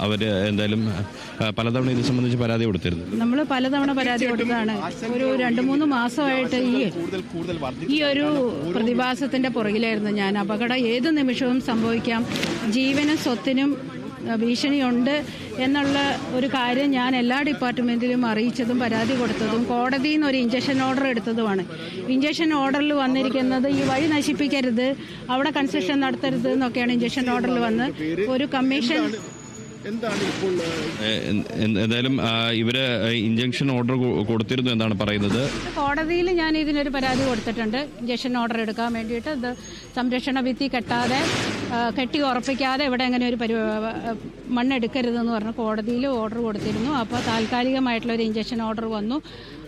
അവർ എന്തായാലും പലതവണ ഇത് സംബന്ധിച്ച് പരാതി കൊടുത്തിരുന്നു. നമ്മൾ പലതവണ പരാതി കൊടുത്തതാണ്. ഒരു 2-3 മാസമായിട്ട് ഈ ഒരു പ്രതിഭാസത്തിന്റെ പുറകിലായിരുന്നു ഞാൻ. അപകടം ഏത് നിമിഷവും സംഭവിക്കാം, ജീവനും സ്വത്തിനും ഭീഷണിയുണ്ട് എന്നുള്ള ഒരു കാര്യം ഞാൻ എല്ലാ ഡിപ്പാർട്ട്മെൻറ്റിലും അറിയിച്ചതും പരാതി കൊടുത്തതും കോടതിയിൽ നിന്ന് ഒരു ഇഞ്ചക്ഷൻ ഓർഡർ എടുത്തതുമാണ്. ഇഞ്ചക്ഷൻ ഓർഡറിൽ വന്നിരിക്കുന്നത് ഈ വഴി നശിപ്പിക്കരുത്, അവിടെ കൺസ്ട്രക്ഷൻ നടത്തരുത് എന്നൊക്കെയാണ് ഇഞ്ചക്ഷൻ ഓർഡറിൽ വന്ന് ഒരു കമ്മീഷൻ. എന്തായാലും ഇവര് ഇഞ്ചക്ഷൻ ഓർഡർ കൊടുത്തിരുന്നു എന്നാണ് പറയുന്നത്. കോടതിയിൽ ഞാൻ ഇതിനൊരു പരാതി കൊടുത്തിട്ടുണ്ട്. ഇഞ്ചക്ഷൻ ഓർഡർ എടുക്കാൻ വേണ്ടിയിട്ട് ഇത് സംരക്ഷണ ഭിത്തി കെട്ടി ഉറപ്പിക്കാതെ ഇവിടെ അങ്ങനെ ഒരു മണ്ണെടുക്കരുതെന്ന് പറഞ്ഞ് കോടതിയിൽ ഓർഡർ കൊടുത്തിരുന്നു. അപ്പോൾ താൽക്കാലികമായിട്ടുള്ളൊരു ഇഞ്ചക്ഷൻ ഓർഡർ വന്നു.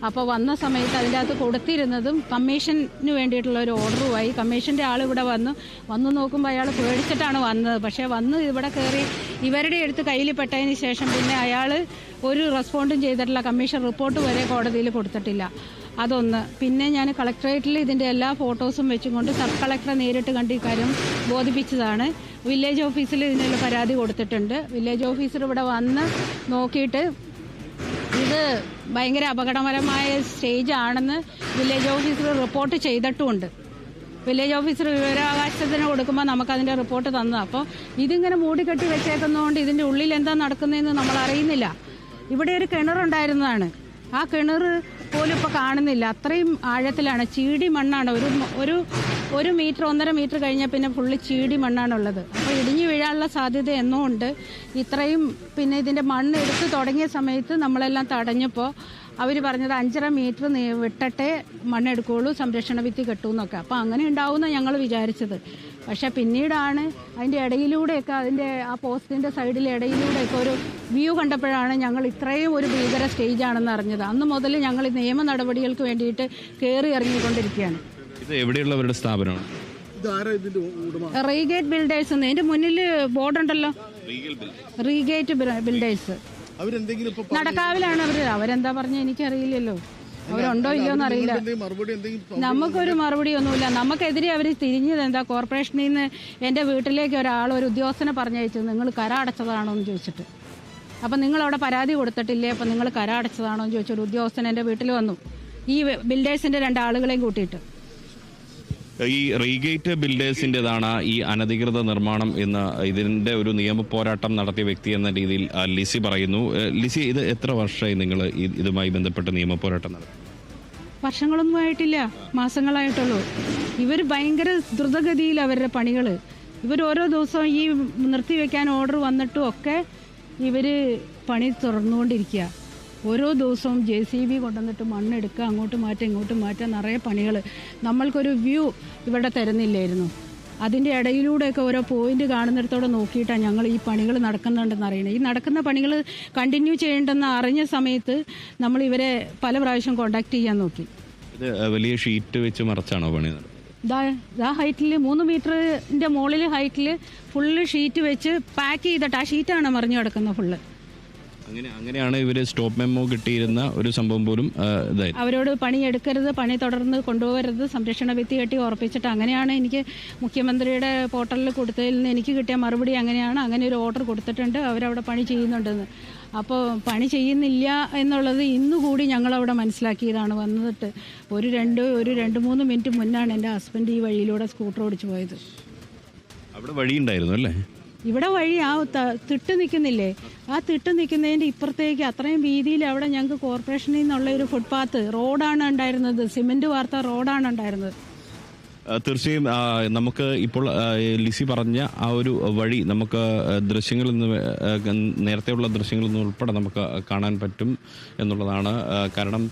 അപ്പോൾ വന്ന സമയത്ത് അതിൻ്റെ അകത്ത് കൊടുത്തിരുന്നതും കമ്മീഷന് വേണ്ടിയിട്ടുള്ള ഒരു ഓർഡറുമായി. കമ്മീഷൻ്റെ ആൾ ഇവിടെ വന്നു നോക്കുമ്പോൾ അയാൾ പേടിച്ചിട്ടാണ് വന്നത്. പക്ഷേ വന്ന് ഇവിടെ കയറി ഇവരുടെ അടുത്ത് കയ്യിൽ പെട്ടതിന് ശേഷം പിന്നെ അയാൾ ഒരു റെസ്പോണ്ടും ചെയ്തിട്ടില്ല. കമ്മീഷൻ റിപ്പോർട്ട് വരെ കോടതിയിൽ കൊടുത്തിട്ടില്ല. അതൊന്ന്. പിന്നെ ഞാൻ കളക്ടറേറ്റിൽ ഇതിൻ്റെ എല്ലാ ഫോട്ടോസും വെച്ചുകൊണ്ട് സബ് കളക്ടറെ നേരിട്ട് കണ്ട് ഇക്കാര്യം ബോധിപ്പിച്ചതാണ്. വില്ലേജ് ഓഫീസിൽ ഇതിനുള്ള പരാതി കൊടുത്തിട്ടുണ്ട്. വില്ലേജ് ഓഫീസർ ഇവിടെ വന്ന് നോക്കിയിട്ട് ഇത് ഭയങ്കര അപകടകരമായ സ്റ്റേജ് ആണെന്ന് വില്ലേജ് ഓഫീസർ റിപ്പോർട്ട് ചെയ്തിട്ടുമുണ്ട്. വില്ലേജ് ഓഫീസർ വിവരാവകാശത്തിന് കൊടുക്കുമ്പോൾ നമുക്കതിൻ്റെ റിപ്പോർട്ട് തന്നു. അപ്പോൾ ഇതിങ്ങനെ മൂടിക്കെട്ടി വെച്ചേക്കുന്നതുകൊണ്ട് ഇതിൻ്റെ ഉള്ളിൽ എന്താ നടക്കുന്നതെന്ന് നമ്മൾ അറിയുന്നില്ല. ഇവിടെ ഒരു കിണറുണ്ടായിരുന്നതാണ്. ആ കിണർ പോലും ഇപ്പോൾ കാണുന്നില്ല. അത്രയും ആഴത്തിലാണ്. ചീടി മണ്ണാണ്. ഒരു മീറ്റർ 1.5 മീറ്റർ കഴിഞ്ഞാൽ പിന്നെ ഫുള്ള് ചീടി മണ്ണാണുള്ളത്. അപ്പോൾ ഇടിഞ്ഞു വീഴാനുള്ള സാധ്യത എന്നും ഉണ്ട്. ഇത്രയും പിന്നെ ഇതിൻ്റെ മണ്ണ് എടുത്ത് തുടങ്ങിയ സമയത്ത് നമ്മളെല്ലാം തടഞ്ഞപ്പോൾ അവർ പറഞ്ഞത് 5.5 മീറ്റർ വിട്ടട്ടെ മണ്ണെടുക്കുകയുള്ളൂ, സംരക്ഷണ ഭിത്തി കെട്ടുമെന്നൊക്കെ. അപ്പോൾ അങ്ങനെ ഉണ്ടാവുമെന്ന് ഞങ്ങൾ വിചാരിച്ചത്. പക്ഷേ പിന്നീടാണ് അതിൻ്റെ ഇടയിലൂടെയൊക്കെ അതിൻ്റെ ആ പോസ്റ്റിൻ്റെ സൈഡിലെ ഇടയിലൂടെയൊക്കെ ഒരു വ്യൂ കണ്ടപ്പോഴാണ് ഞങ്ങൾ ഇത്രയും ഒരു ഭീകര സ്റ്റേജാണെന്ന് അറിഞ്ഞത്. അന്ന് മുതൽ ഞങ്ങൾ നിയമ നടപടികൾക്ക് വേണ്ടിയിട്ട് കയറി ഇറങ്ങിക്കൊണ്ടിരിക്കുകയാണ്. ഇത് എവിടെയുള്ളവരുടെ സ്ഥാപനമാണ്? റീഗേറ്റ് ബിൽഡേഴ്സ്. ഇതിൻ്റെ മുന്നിൽ ബോർഡുണ്ടല്ലോ, റീഗേറ്റ് ബിൽഡേഴ്സ്. നടക്കാവിലാണ് അവരെന്താ പറഞ്ഞ എനിക്കറിയില്ലല്ലോ. അവരുണ്ടോ ഇല്ലയോ എന്നറിയില്ല. നമുക്കൊരു മറുപടി ഒന്നുമില്ല. നമുക്കെതിരെ അവർ തിരിഞ്ഞത് എന്താ, കോർപ്പറേഷനിൽ നിന്ന് എൻ്റെ വീട്ടിലേക്ക് ഒരു ഉദ്യോഗസ്ഥനെ പറഞ്ഞയച്ചു, നിങ്ങൾ കര അടച്ചതാണോ എന്ന് ചോദിച്ചിട്ട്. അപ്പം നിങ്ങളവിടെ പരാതി കൊടുത്തിട്ടില്ലേ, അപ്പം നിങ്ങൾ കര അടച്ചതാണോ എന്ന് ചോദിച്ചൊരു ഉദ്യോഗസ്ഥൻ എൻ്റെ വീട്ടിൽ വന്നു, ഈ ബിൽഡേഴ്സിൻ്റെ 2 ആളുകളെയും കൂട്ടിയിട്ട്. ഈ റീഗേറ്റ് ബിൽഡേഴ്സിൻ്റെതാണ് ഈ അനധികൃത നിർമ്മാണം എന്ന് ഇതിൻ്റെ ഒരു നിയമ പോരാട്ടം നടത്തിയ വ്യക്തി എന്ന രീതിയിൽ ലിസി പറയുന്നു. ലിസി, ഇത് എത്ര വർഷമായി നിങ്ങൾ ഇതുമായി ബന്ധപ്പെട്ട് നിയമ പോരാട്ടം നടത്തി? വർഷങ്ങളൊന്നും ആയിട്ടില്ല, മാസങ്ങളായിട്ടുള്ളൂ. ഇവർ ഭയങ്കര ദ്രുതഗതിയിൽ അവരുടെ പണികൾ. ഇവർ ഓരോ ദിവസവും ഈ നിർത്തിവെക്കാൻ ഓർഡർ വന്നിട്ടും ഒക്കെ ഇവർ പണി തുറന്നുകൊണ്ടിരിക്കുക. ഓരോ ദിവസവും JCB കൊണ്ടുവന്നിട്ട് മണ്ണെടുക്കുക, അങ്ങോട്ട് മാറ്റുക ഇങ്ങോട്ട് മാറ്റുക, നിറയെ പണികൾ. നമ്മൾക്കൊരു വ്യൂ ഇവിടെ തരുന്നില്ലായിരുന്നു. അതിൻ്റെ ഇടയിലൂടെയൊക്കെ ഓരോ പോയിന്റ് കാണുന്നിടത്തോടെ നോക്കിയിട്ടാണ് ഞങ്ങൾ ഈ പണികൾ നടക്കുന്നുണ്ടെന്ന് അറിയണത്. ഈ നടക്കുന്ന പണികൾ കണ്ടിന്യൂ ചെയ്യേണ്ടെന്ന് അറിഞ്ഞ സമയത്ത് നമ്മൾ ഇവരെ പല പ്രാവശ്യം കോണ്ടാക്ട് ചെയ്യാൻ നോക്കി. ഇത് വലിയ ഷീറ്റ് വെച്ച് മറച്ചാണോ പണി? ഇതാ ഹൈറ്റിൽ 3 മീറ്ററിൻ്റെ മുകളിൽ ഹൈറ്റിൽ ഫുള്ള് ഷീറ്റ് വെച്ച് പാക്ക് ചെയ്തിട്ട് ആ ഷീറ്റാണ് മറിഞ്ഞു കിടക്കുന്നത് ഫുള്ള്. അങ്ങനെയാണ് ഇവർ സ്റ്റോപ്പ് മെമ്മോ കിട്ടിയിരുന്ന ഒരു സംഭവം പോലും അവരോട് പണി എടുക്കരുത്, പണി തുടർന്ന് കൊണ്ടുപോകരുത്, സംരക്ഷണ ഭിത്തി കെട്ടി ഉറപ്പിച്ചിട്ട്. അങ്ങനെയാണ് എനിക്ക് മുഖ്യമന്ത്രിയുടെ പോർട്ടലിൽ കൊടുത്തതിൽ നിന്ന് എനിക്ക് കിട്ടിയ മറുപടി അങ്ങനെയാണ്. അങ്ങനെ ഒരു ഓർഡർ കൊടുത്തിട്ടുണ്ട്, അവരവിടെ പണി ചെയ്യുന്നുണ്ടെന്ന്. അപ്പോൾ പണി ചെയ്യുന്നില്ല എന്നുള്ളത് ഇന്നുകൂടി ഞങ്ങളവിടെ മനസ്സിലാക്കിയതാണ്. വന്നിട്ട് ഒരു 2-3 മിനിറ്റ് മുന്നാണ് എൻ്റെ ഹസ്ബൻഡ് ഈ വഴിയിലൂടെ സ്കൂട്ടർ ഓടിച്ചു പോയത്. അവിടെ വഴിയുണ്ടായിരുന്നു അല്ലേ? ഇവിടെ വഴി ആ തിട്ട് നിൽക്കുന്നില്ലേ, ആ തിട്ട് നിൽക്കുന്നതിൻ്റെ ഇപ്പുറത്തേക്ക് അത്രയും വീതിയിൽ അവിടെ ഞങ്ങൾക്ക് കോർപ്പറേഷനിൽ നിന്നുള്ള ഒരു ഫുട്പാത്ത് റോഡാണ് ഉണ്ടായിരുന്നത്. സിമെൻറ്റ് വാർത്ത റോഡാണ് ഉണ്ടായിരുന്നത്. തീർച്ചയായും നമുക്ക് ഇപ്പോൾ ലിസി പറഞ്ഞ ആ ഒരു വഴി നമുക്ക് ദൃശ്യങ്ങളിൽ നിന്ന്, നേരത്തെയുള്ള ദൃശ്യങ്ങളിൽ നിന്ന് ഉൾപ്പെടെ നമുക്ക് കാണാൻ പറ്റും എന്നുള്ളതാണ്. കാരണം